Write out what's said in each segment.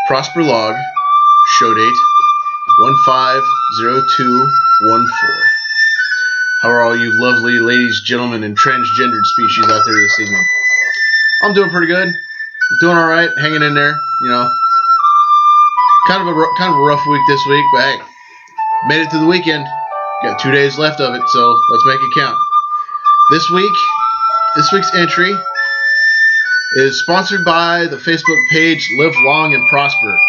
Prosper Log, show date 150214. How are all you lovely ladies, gentlemen, and transgendered species out there this evening? I'm doing pretty good. Doing all right, hanging in there. You know, kind of a rough week this week, but hey, made it to the weekend. Got 2 days left of it, so let's make it count. This week's entry is sponsored by the Facebook page Live Long and Prosper,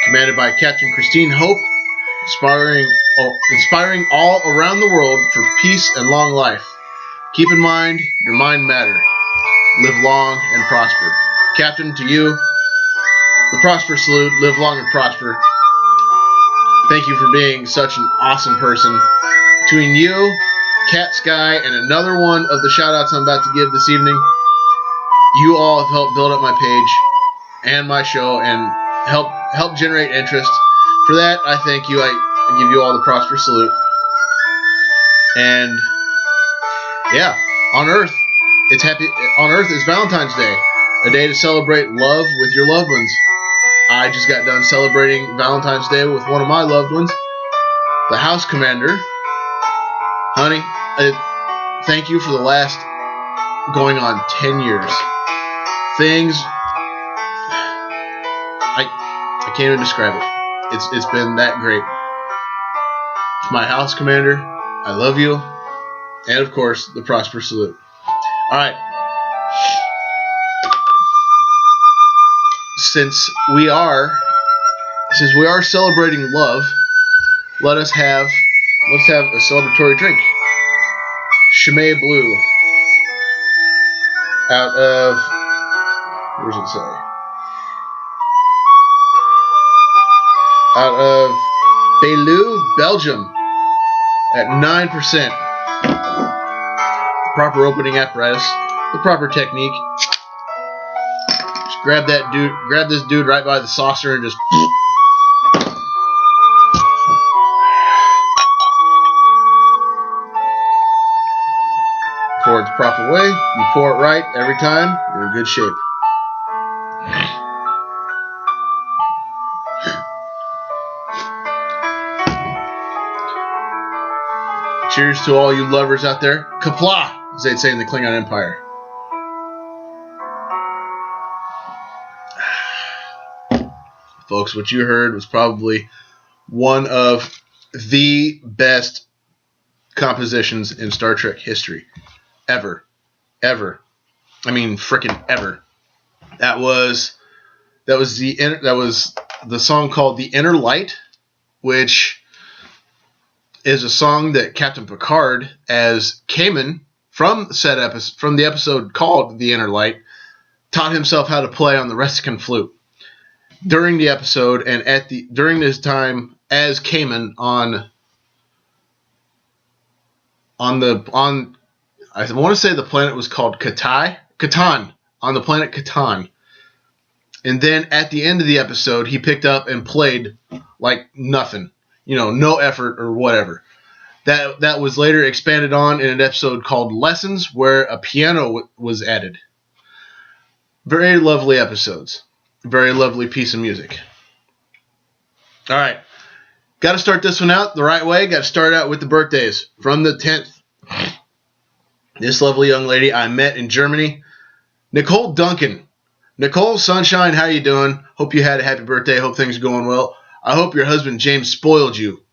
commanded by Captain Christine Hope, inspiring all around the world for peace and long life. Keep in mind, your mind matter. Live long and prosper. Captain, to you, the Prosper salute. Live long and prosper. Thank you for being such an awesome person. Between you, Cat Sky, and another one of the shout-outs I'm about to give this evening, you all have helped build up my page and my show and help generate interest. For that, I thank you. I give you all the Prosper salute. And yeah, on Earth is Valentine's Day, a day to celebrate love with your loved ones. I just got done celebrating Valentine's Day with one of my loved ones, the house commander. Honey, thank you for the last going on 10 years. Things I can't even describe it. It's been that great. My house commander, I love you, and of course the Prosper salute. All right. Since we are celebrating love, let's have a celebratory drink. Chimay Blue. Out of, where does it say? Out of Belleau, Belgium, at 9%. The proper opening apparatus, the proper technique. Just grab this dude right by the saucer and just pour it the proper way. You pour it right every time, you're in good shape. Cheers to all you lovers out there. Kapla, as they'd say in the Klingon Empire. Folks, what you heard was probably one of the best compositions in Star Trek history. Ever. I mean, frickin' ever. That was the song called The Inner Light, which is a song that Captain Picard, as Kamen from the episode called The Inner Light, taught himself how to play on the Resican flute during the episode and during his time as Kamen on I want to say the planet was called Catan, on the planet Catan. And then at the end of the episode, he picked up and played like nothing. No effort or whatever. That was later expanded on in an episode called Lessons, where a piano was added. Very lovely episodes. Very lovely piece of music. All right. Got to start this one out the right way. Got to start out with the birthdays from the 10th. This lovely young lady I met in Germany, Nichole Duncan. Nichole, sunshine, how you doing? Hope you had a happy birthday. Hope things are going well. I hope your husband James spoiled you.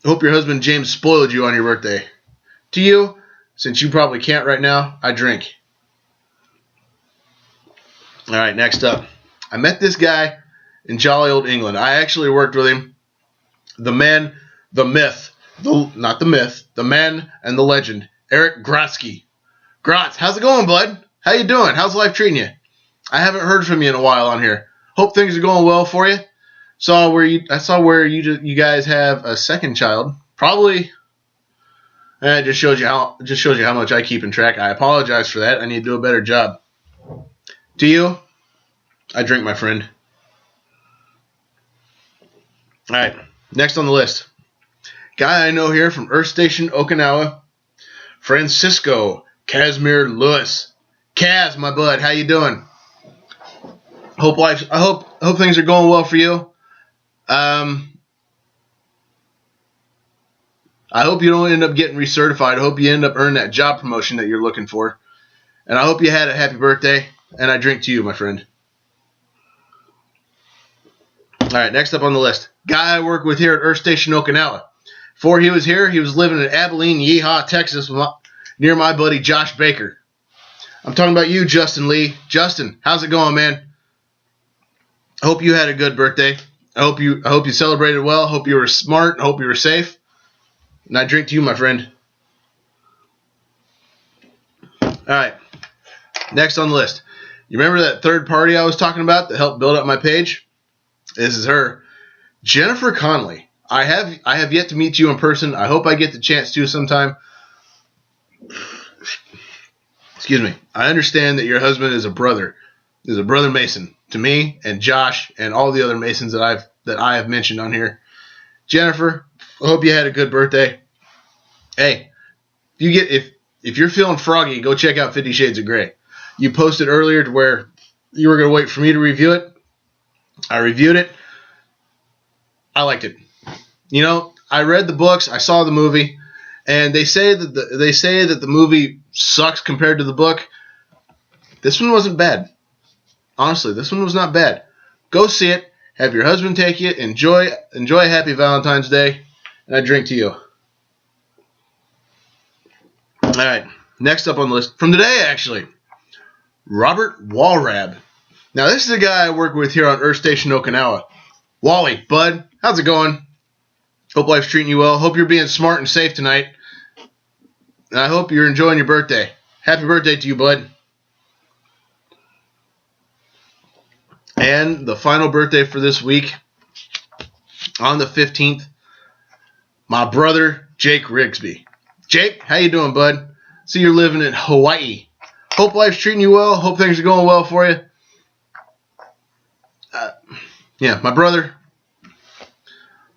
Hope your husband James spoiled you on your birthday. To you, since you probably can't right now, I drink. All right, next up. I met this guy in jolly old England. I actually worked with him. The man, the myth, not the myth, the man and the legend, Eric Grotsky. Grotz, how's it going, bud? How you doing? How's life treating you? I haven't heard from you in a while on here. Hope things are going well for you. I saw where you guys have a second child. Probably. It just shows you how much I keep in track. I apologize for that. I need to do a better job. To you, I drink, my friend. All right, next on the list. Guy I know here from Earth Station, Okinawa, Francisco Casimir Lewis. Kaz, my bud, how you doing? I hope things are going well for you. I hope you don't end up getting recertified. I hope you end up earning that job promotion that you're looking for. And I hope you had a happy birthday. And I drink to you, my friend. All right, next up on the list. Guy I work with here at Earth Station, Okinawa. Before he was here, he was living in Abilene, Yeehaw, Texas, near my buddy Josh Baker. I'm talking about you, Justin Lee. Justin, how's it going, man? I hope you had a good birthday. I hope you celebrated well. I hope you were smart. I hope you were safe. And I drink to you, my friend. All right. Next on the list. You remember that third party I was talking about that helped build up my page? This is her. Jennifer Conley. I have yet to meet you in person. I hope I get the chance to sometime. Excuse me. I understand that your husband is a brother Mason to me and Josh and all the other Masons that I have mentioned on here. Jennifer, I hope you had a good birthday. Hey, if you're feeling froggy, go check out 50 Shades of Grey. You posted earlier to where you were going to wait for me to review it. I reviewed it. I liked it. You know, I read the books, I saw the movie, and they say that the movie sucks compared to the book. This one wasn't bad. Honestly, this one was not bad. Go see it. Have your husband take you. Enjoy a happy Valentine's Day. And I drink to you. All right. Next up on the list. From today, actually. Robert Walrab. Now, this is a guy I work with here on Earth Station, Okinawa. Wally, bud, how's it going? Hope life's treating you well. Hope you're being smart and safe tonight. And I hope you're enjoying your birthday. Happy birthday to you, bud. And the final birthday for this week, on the 15th, my brother, Jake Rigsby. Jake, how you doing, bud? See, you're living in Hawaii. Hope life's treating you well. Hope things are going well for you. Yeah, my brother,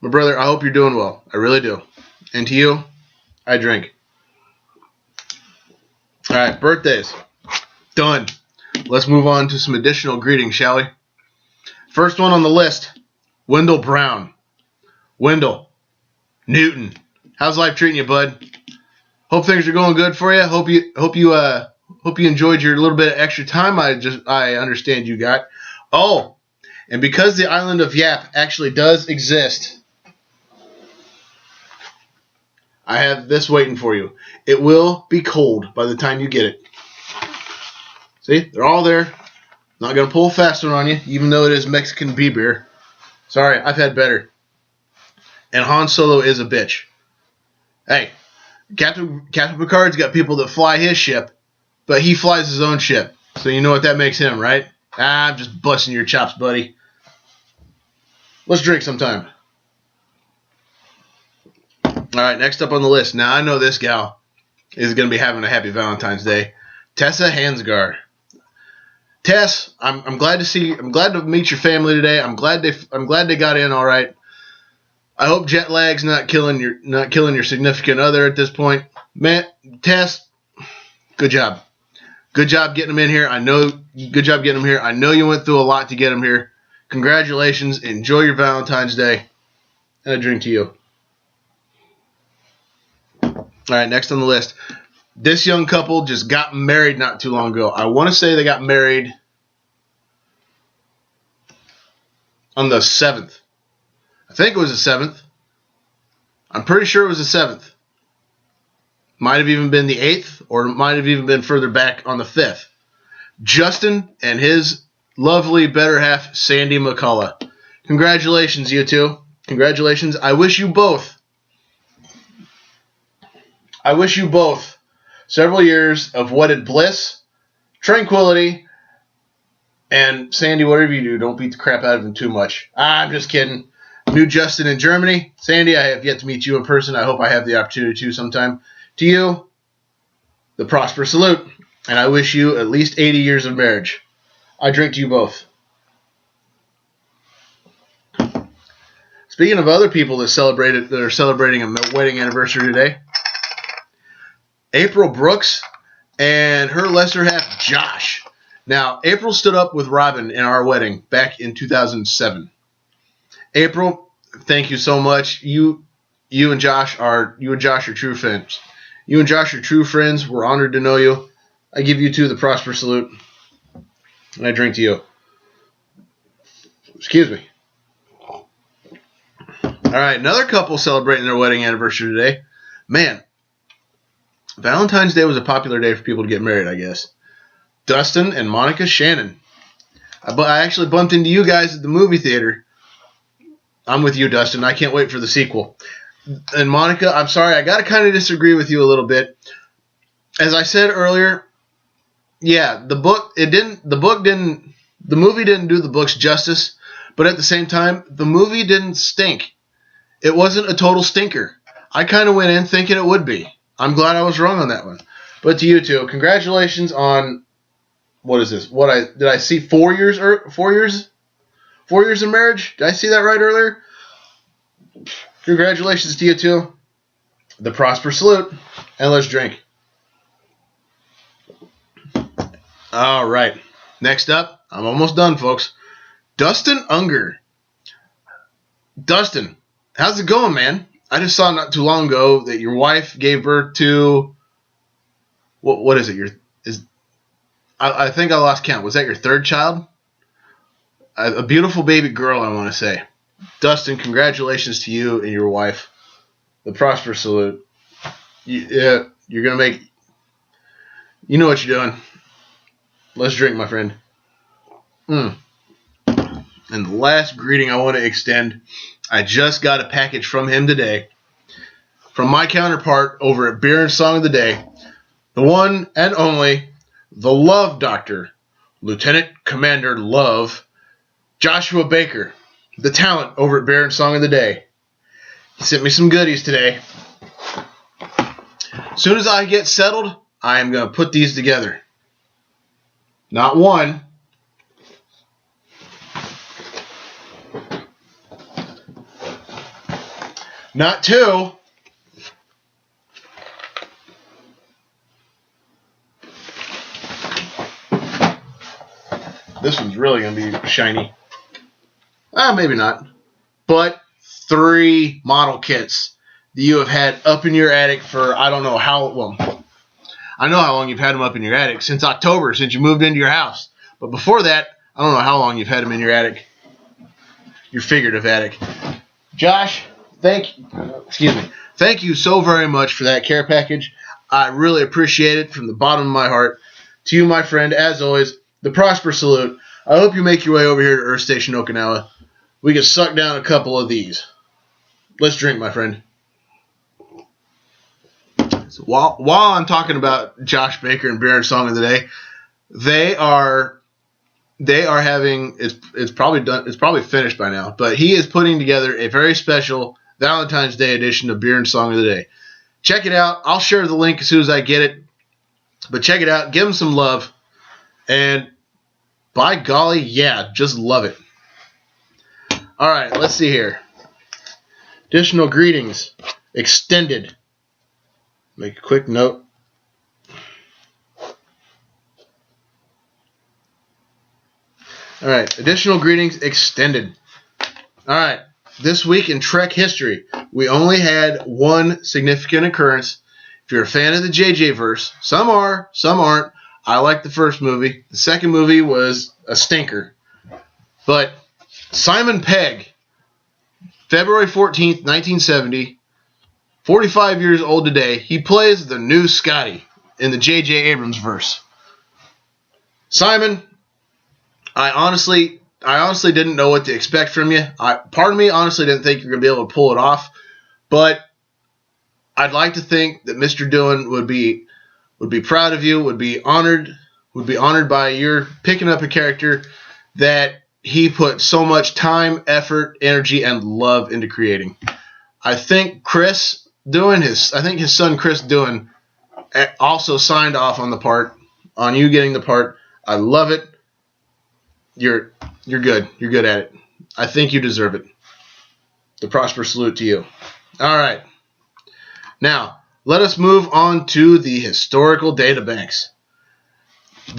I hope you're doing well. I really do. And to you, I drink. All right, birthdays. Done. Let's move on to some additional greetings, shall we? First one on the list, Wendell Brown. Wendell, Newton, how's life treating you, bud? Hope things are going good for you. Hope you enjoyed your little bit of extra time. I understand you got. Oh, and because the island of Yap actually does exist, I have this waiting for you. It will be cold by the time you get it. See, they're all there. Not going to pull a fast one on you, even though it is Mexican beer. Sorry, I've had better. And Han Solo is a bitch. Hey, Captain Picard's got people that fly his ship, but he flies his own ship. So you know what that makes him, right? I'm just busting your chops, buddy. Let's drink sometime. All right, next up on the list. Now, I know this gal is going to be having a happy Valentine's Day. Tessa Hansgar. Tess, I'm glad to meet your family today. I'm glad they got in all right. I hope jet lag's not killing your significant other at this point. Man, Tess, good job. Good job getting them in here. Good job getting them here. I know you went through a lot to get them here. Congratulations. Enjoy your Valentine's Day. And I drink to you. All right, next on the list. This young couple just got married not too long ago. I want to say they got married on the 7th. I think it was the 7th. I'm pretty sure it was the 7th. Might have even been the 8th, or it might have even been further back on the 5th. Justin and his lovely better half, Sandy McCullough. Congratulations, you two. Congratulations. I wish you both several years of wedded bliss, tranquility, and Sandy, whatever you do, don't beat the crap out of him too much. I'm just kidding. Knew Justin in Germany. Sandy, I have yet to meet you in person. I hope I have the opportunity to sometime. To you, the prosperous salute, and I wish you at least 80 years of marriage. I drink to you both. Speaking of other people that are celebrating a wedding anniversary today, April Brooks and her lesser half, Josh. Now, April stood up with Robin in our wedding back in 2007. April, thank you so much. You and Josh are true friends. You and Josh are true friends. We're honored to know you. I give you two the prosper salute, and I drink to you. Excuse me. All right, another couple celebrating their wedding anniversary today. Man, Valentine's Day was a popular day for people to get married, I guess. Dustin and Monica Shannon. I actually bumped into you guys at the movie theater. I'm with you, Dustin. I can't wait for the sequel. And Monica, I'm sorry, I got to kind of disagree with you a little bit. As I said earlier, yeah, the movie didn't do the books justice, but at the same time, the movie didn't stink. It wasn't a total stinker. I kind of went in thinking it would be. I'm glad I was wrong on that one. But to you two, congratulations on, what is this? Did I see 4 years? 4 years? 4 years of marriage? Did I see that right earlier? Congratulations to you two. The prosper salute, and let's drink. All right. Next up, I'm almost done, folks. Dustin Unger. Dustin, how's it going, man? I just saw not too long ago that your wife gave birth to, what is it? I think I lost count. Was that your third child? A beautiful baby girl, I want to say. Dustin, congratulations to you and your wife. The prosper salute. You're going to make, you know what you're doing. Let's drink, my friend. And the last greeting I want to extend, I just got a package from him today. From my counterpart over at Beer and Song of the Day. The one and only, the Love Doctor, Lieutenant Commander Love, Joshua Baker, the talent over at Beer and Song of the Day. He sent me some goodies today. As soon as I get settled, I am going to put these together. Not one. Not two. This one's really going to be shiny. Maybe not. But 3 model kits that you have had up in your attic for I don't know how long. I know how long you've had them up in your attic. Since October, since you moved into your house. But before that, I don't know how long you've had them in your attic. Your figurative attic. Josh, thank you so very much for that care package. I really appreciate it from the bottom of my heart. To you, my friend, as always, the prosper salute. I hope you make your way over here to Earth Station, Okinawa. We can suck down a couple of these. Let's drink, my friend. So while I'm talking about Josh Baker and Beer and Song of the Day, they are having, it's probably done, it's probably finished by now, but he is putting together a very special Valentine's Day edition of Beer and Song of the Day. Check it out. I'll share the link as soon as I get it. But check it out. Give him some love. And by golly, yeah, just love it. All right, let's see here. Additional greetings. Extended. Make a quick note. All right, additional greetings extended. All right, this week in Trek history, we only had one significant occurrence. If you're a fan of the JJ verse, some are, some aren't. I like the first movie. The second movie was a stinker. But Simon Pegg, February 14th, 1970, 45 years old today, he plays the new Scotty in the J.J. Abrams verse. Simon, I honestly didn't know what to expect from you. Part of me honestly didn't think you were going to be able to pull it off. But I'd like to think that Mr. Doohan would be proud of you, would be honored by your picking up a character that he put so much time, effort, energy, and love into creating. I think his son Chris Doohan also signed off on the part, on you getting the part. I love it. You're good. You're good at it. I think you deserve it. The prosper salute to you. All right. Now, let us move on to the historical databanks.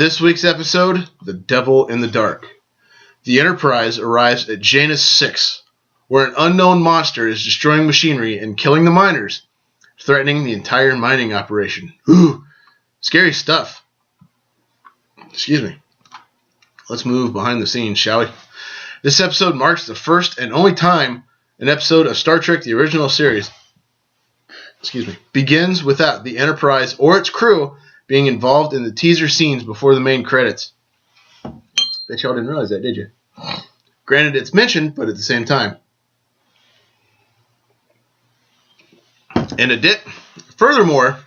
This week's episode, The Devil in the Dark. The Enterprise arrives at Janus 6, where an unknown monster is destroying machinery and killing the miners, threatening the entire mining operation. Ooh, scary stuff. Excuse me. Let's move behind the scenes, shall we? This episode marks the first and only time an episode of Star Trek the original series begins without the Enterprise or its crew being involved in the teaser scenes before the main credits. Bet y'all didn't realize that, did you? Granted, it's mentioned, but at the same time. Furthermore,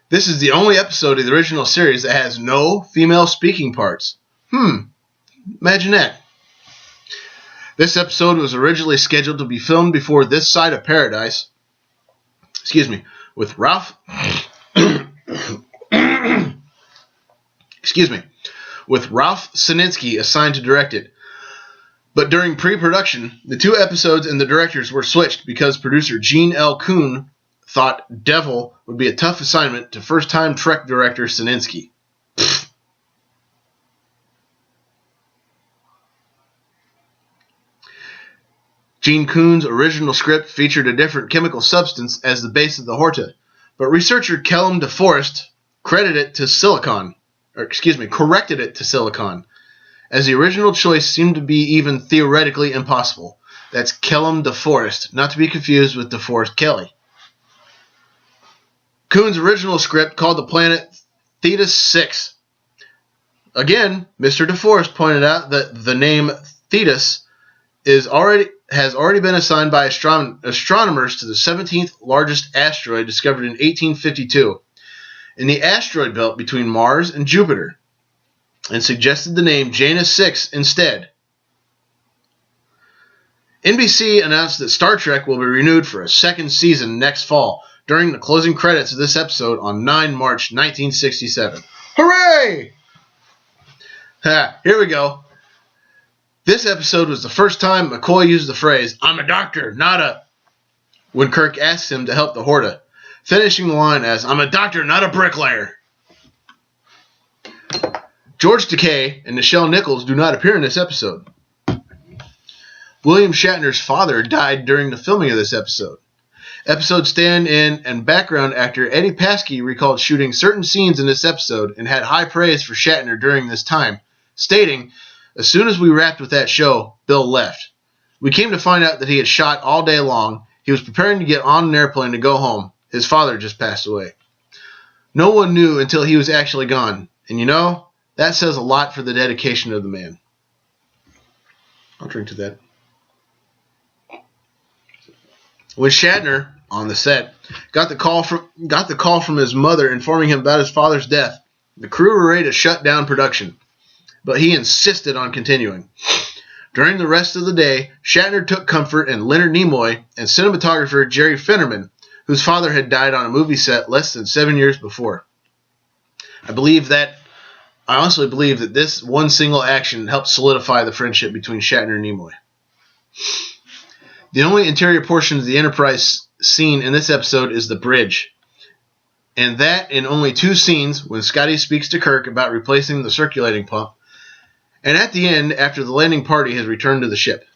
this is the only episode of the original series that has no female speaking parts. Imagine that. This episode was originally scheduled to be filmed before This Side of Paradise. With Ralph Sininsky assigned to direct it. But during pre-production, the two episodes and the directors were switched because producer Gene L. Kuhn thought Devil would be a tough assignment to first-time Trek director Sininsky. Gene Kuhn's original script featured a different chemical substance as the base of the Horta, but researcher Kellum DeForest corrected it to silicon, as the original choice seemed to be even theoretically impossible. That's Kellum DeForest, not to be confused with DeForest Kelly. Kuhn's original script called the planet Thetis 6. Again, Mr. DeForest pointed out that the name Thetis has already been assigned by astronomers to the 17th largest asteroid discovered in 1852 in the asteroid belt between Mars and Jupiter, and suggested the name Janus 6 instead. NBC announced that Star Trek will be renewed for a second season next fall during the closing credits of this episode on 9 March 1967. Hooray! Here we go. This episode was the first time McCoy used the phrase, "I'm a doctor, not a," when Kirk asks him to help the Horta, finishing the line as, "I'm a doctor, not a bricklayer." George Takei and Nichole do not appear in this episode. William Shatner's father died during the filming of this episode. Episode stand-in and background actor Eddie Paskey recalled shooting certain scenes in this episode and had high praise for Shatner during this time, stating, "As soon as we wrapped with that show, Bill left. We came to find out that he had shot all day long. He was preparing to get on an airplane to go home. His father just passed away. No one knew until he was actually gone. And you know, that says a lot for the dedication of the man." I'll drink to that. When Shatner, on the set, got the call from his mother informing him about his father's death, the crew were ready to shut down production. But he insisted on continuing. During the rest of the day, Shatner took comfort in Leonard Nimoy and cinematographer Jerry Finnerman, whose father had died on a movie set less than 7 years before. I honestly believe that this one single action helped solidify the friendship between Shatner and Nimoy. The only interior portion of the Enterprise scene in this episode is the bridge. And that in only 2 scenes, when Scotty speaks to Kirk about replacing the circulating pump, and at the end, after the landing party has returned to the ship.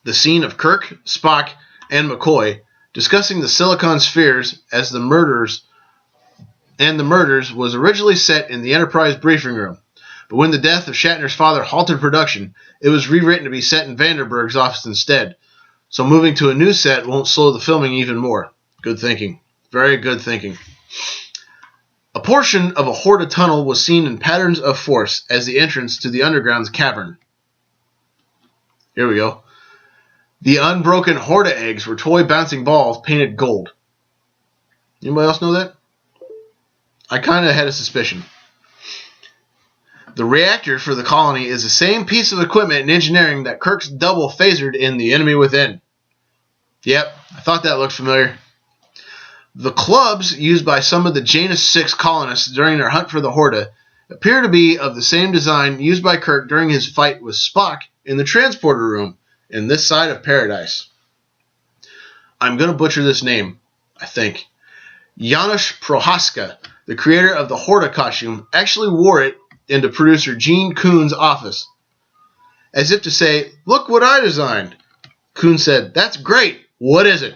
The scene of Kirk, Spock, and McCoy discussing the silicon spheres as the murders was originally set in the Enterprise briefing room, but when the death of Shatner's father halted production, it was rewritten to be set in Vandenberg's office instead. So moving to a new set won't slow the filming even more. Good thinking. Very good thinking. A portion of a Horta tunnel was seen in patterns of force as the entrance to the underground's cavern. Here we go. The unbroken Horta eggs were toy bouncing balls painted gold. Anybody else know that? I kind of had a suspicion. The reactor for the colony is the same piece of equipment and engineering that Kirk's double phasered in The Enemy Within. Yep, I thought that looked familiar. The clubs used by some of the Janus 6 colonists during their hunt for the Horta appear to be of the same design used by Kirk during his fight with Spock in the transporter room in This Side of Paradise. I'm going to butcher this name, I think. Janusz Prohaska the creator of the Horta costume, actually wore it into producer Gene Coon's office, as if to say, "Look what I designed." Coon said, "That's great. What is it?"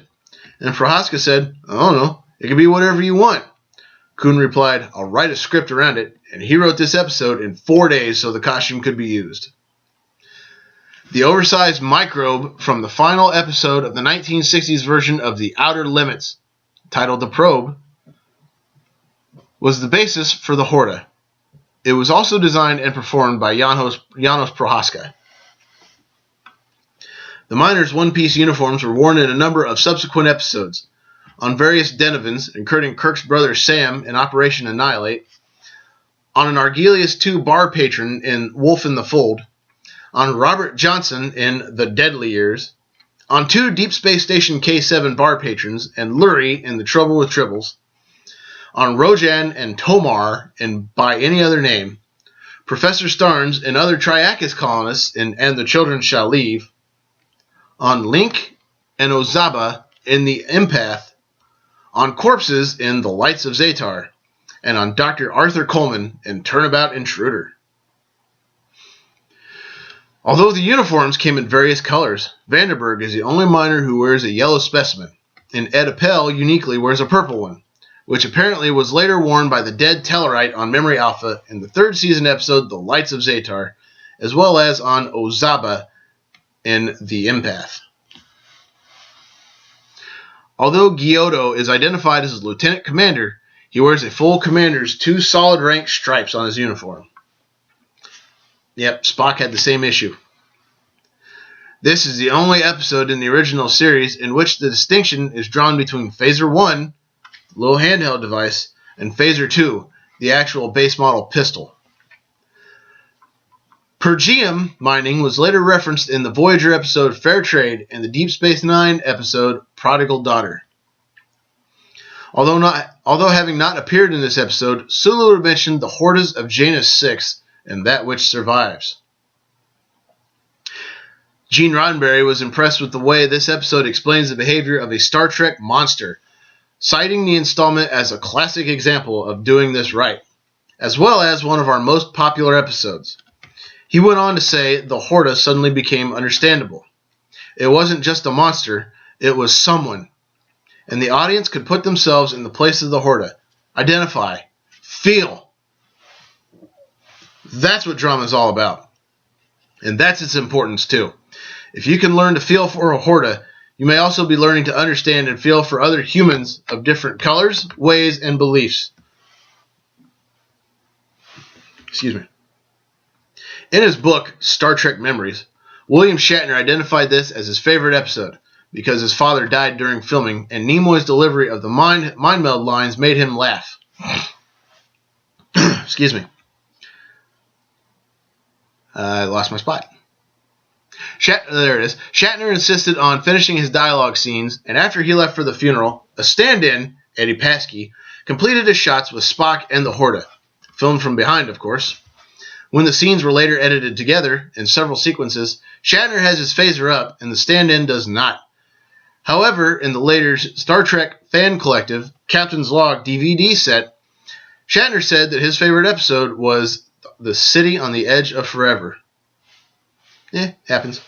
And Prohaska said, "I don't know. It can be whatever you want." Coon replied, "I'll write a script around it," and he wrote this episode in 4 days so the costume could be used. The oversized microbe from the final episode of the 1960s version of The Outer Limits, titled The Probe, was the basis for the Horta. It was also designed and performed by Janos Prohaska. The miners' one-piece uniforms were worn in a number of subsequent episodes, on various Denovans, including Kirk's brother Sam in Operation Annihilate, on an Argelius II bar patron in Wolf in the Fold, on Robert Johnson in The Deadly Years, on 2 Deep Space Station K7 bar patrons and Lurie in The Trouble with Tribbles, on Rojan and Tomar in By Any Other Name, Professor Starnes and other Triakis colonists in And the Children Shall Leave, on Link and Ozaba in The Empath, on corpses in The Lights of Zatar, and on Dr. Arthur Coleman in Turnabout Intruder. Although the uniforms came in various colors, Vandenberg is the only miner who wears a yellow specimen, and Ed Appel uniquely wears a purple one, which apparently was later worn by the dead Tellarite on Memory Alpha in the 3rd season episode The Lights of Zatar, as well as on Ozaba in The Empath. Although Giotto is identified as lieutenant commander, he wears a full commander's 2 solid rank stripes on his uniform. Yep, Spock had the same issue. This is the only episode in the original series in which the distinction is drawn between Phaser 1, the little handheld device, and Phaser 2, the actual base model pistol. Pergium mining was later referenced in the Voyager episode Fair Trade and the Deep Space Nine episode Prodigal Daughter. Although having not appeared in this episode, Sulu mentioned the Hortas of Janus 6 and That Which Survives. Gene Roddenberry was impressed with the way this episode explains the behavior of a Star Trek monster, citing the installment as a classic example of doing this right, as well as one of our most popular episodes. He went on to say the Horta suddenly became understandable. It wasn't just a monster, it was someone. And the audience could put themselves in the place of the Horta. Identify. Feel. That's what drama is all about. And that's its importance too. If you can learn to feel for a Horta, you may also be learning to understand and feel for other humans of different colors, ways, and beliefs. Excuse me. In his book, Star Trek Memories, William Shatner identified this as his favorite episode because his father died during filming and Nimoy's delivery of the mind meld lines made him laugh. Excuse me. I lost my spot. There it is. Shatner insisted on finishing his dialogue scenes, and after he left for the funeral, a stand-in, Eddie Paskey, completed his shots with Spock and the Horta, filmed from behind, of course. When the scenes were later edited together in several sequences, Shatner has his phaser up, and the stand-in does not. However, in the later Star Trek fan collective, Captain's Log DVD set, Shatner said that his favorite episode was The City on the Edge of Forever. Happens.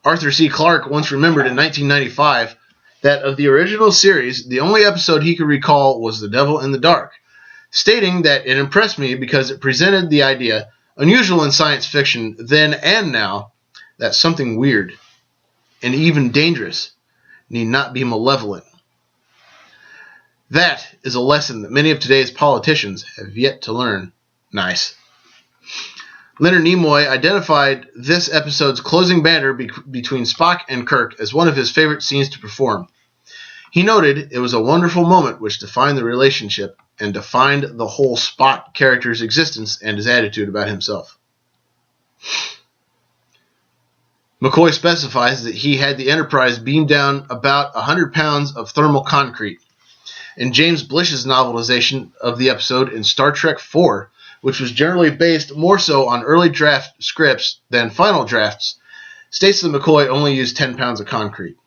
Arthur C. Clarke once remembered in 1995 that of the original series, the only episode he could recall was The Devil in the Dark, stating that it impressed me because it presented the idea, unusual in science fiction then and now, that something weird and even dangerous need not be malevolent. That is a lesson that many of today's politicians have yet to learn. Nice. Leonard Nimoy identified this episode's closing banter between Spock and Kirk as one of his favorite scenes to perform. He noted it was a wonderful moment which defined the relationship and defined the whole Spock character's existence and his attitude about himself. McCoy specifies that he had the Enterprise beam down about 100 pounds of thermal concrete. In James Blish's novelization of the episode in Star Trek IV, which was generally based more so on early draft scripts than final drafts, states that McCoy only used 10 pounds of concrete.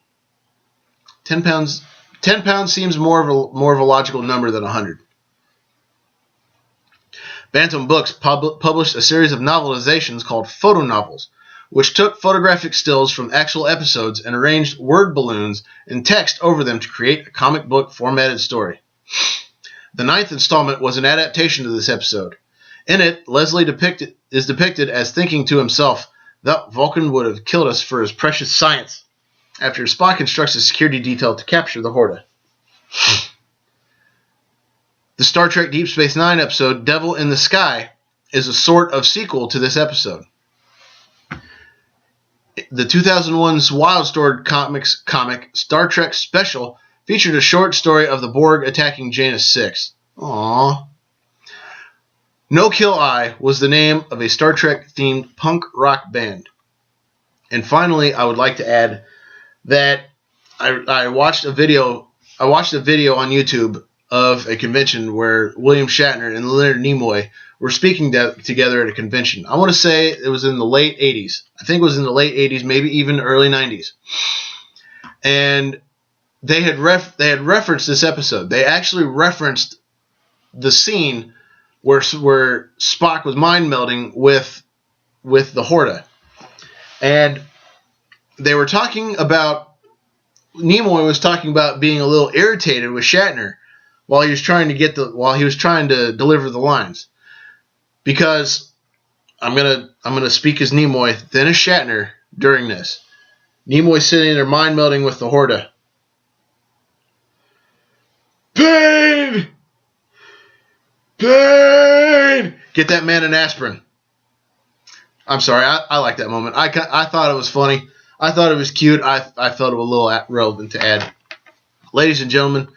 10 pounds 10 pounds seems more of a logical number than 100. Bantam Books published a series of novelizations called photo novels, which took photographic stills from actual episodes and arranged word balloons and text over them to create a comic book formatted story. The 9th installment was an adaptation to this episode. In it, Leslie is depicted as thinking to himself that Vulcan would have killed us for his precious science, after Spock instructs a security detail to capture the Horta. The Star Trek Deep Space Nine episode, Devil in the Sky, is a sort of sequel to this episode. The 2001's Wildstorm comic Star Trek Special featured a short story of the Borg attacking Janus 6. Aww. No Kill Eye was the name of a Star Trek-themed punk rock band. And finally, I would like to add that I watched a video on YouTube of a convention where William Shatner and Leonard Nimoy were speaking together at a convention. I want to say it was in the late 80s. I think it was in the late 80s, maybe even early 90s. And they had referenced this episode. They actually referenced the scene where Spock was mind melding with the Horta. And they were talking about, Nimoy was talking about being a little irritated with Shatner while he was trying to deliver the lines. Because I'm gonna speak as Nimoy, then as Shatner during this. Nimoy sitting there mind melding with the Horta. Pain! Pain! Get that man an aspirin. I'm sorry, I like that moment. I thought it was funny. I thought it was cute. I felt it was a little relevant to add. Ladies and gentlemen,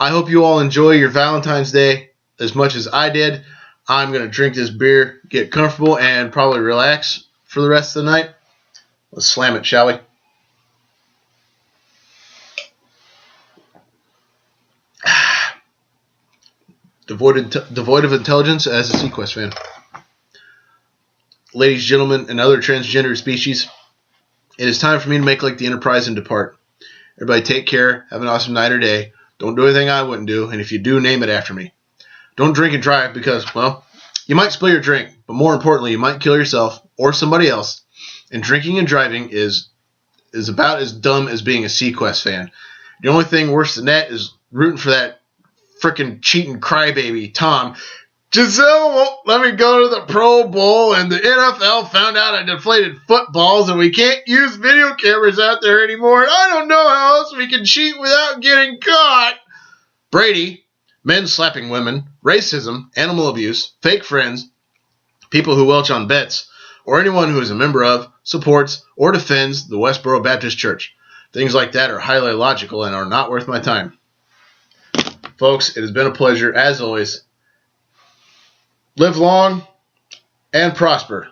I hope you all enjoy your Valentine's Day as much as I did. I'm going to drink this beer, get comfortable, and probably relax for the rest of the night. Let's slam it, shall we? Devoid of intelligence as a Sequest fan. Ladies, gentlemen, and other transgender species, it is time for me to make like the Enterprise and depart. Everybody take care. Have an awesome night or day. Don't do anything I wouldn't do, and if you do, name it after me. Don't drink and drive because, well, you might spill your drink, but more importantly, you might kill yourself or somebody else. And drinking and driving is about as dumb as being a Sequest fan. The only thing worse than that is rooting for that frickin' cheating crybaby, Tom. Giselle won't let me go to the Pro Bowl, and the NFL found out I deflated footballs, and we can't use video cameras out there anymore, and I don't know how else we can cheat without getting caught. Brady, men slapping women, racism, animal abuse, fake friends, people who welch on bets, or anyone who is a member of, supports, or defends the Westboro Baptist Church. Things like that are highly illogical and are not worth my time. Folks, it has been a pleasure, as always. Live long and prosper.